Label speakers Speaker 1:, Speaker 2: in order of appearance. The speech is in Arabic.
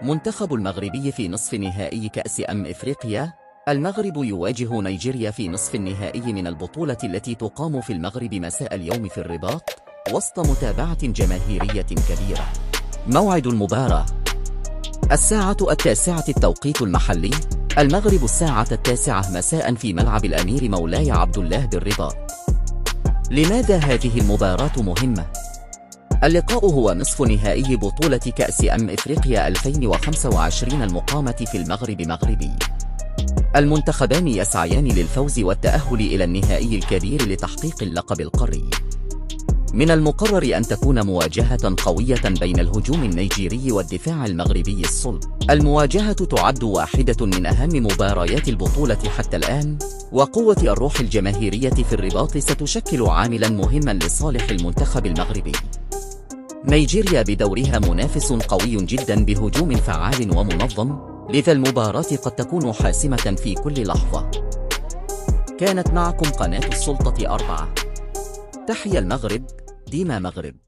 Speaker 1: منتخب المغربي في نصف نهائي كأس إفريقيا. المغرب يواجه نيجيريا في نصف النهائي من البطولة التي تقام في المغرب مساء اليوم في الرباط وسط متابعة جماهيرية كبيرة. موعد المباراة الساعة 9 التوقيت المحلي، المغرب الساعة 9 مساء في ملعب الأمير مولاي عبد الله بالرباط. لماذا هذه المباراة مهمة؟ اللقاء هو نصف نهائي بطولة كأس إفريقيا 2025 المقامة في المغرب مغربي. المنتخبان يسعيان للفوز والتأهل إلى النهائي الكبير لتحقيق اللقب القاري. من المقرر أن تكون مواجهة قوية بين الهجوم النيجيري والدفاع المغربي الصلب. المواجهة تعد واحدة من أهم مباريات البطولة حتى الآن، وقوة الروح الجماهيرية في الرباط ستشكل عاملا مهما لصالح المنتخب المغربي. نيجيريا بدورها منافس قوي جدا بهجوم فعال ومنظم، لذا المباراة قد تكون حاسمة في كل لحظة. كانت معكم قناة السلطة 4. تحيا المغرب، ديما مغرب.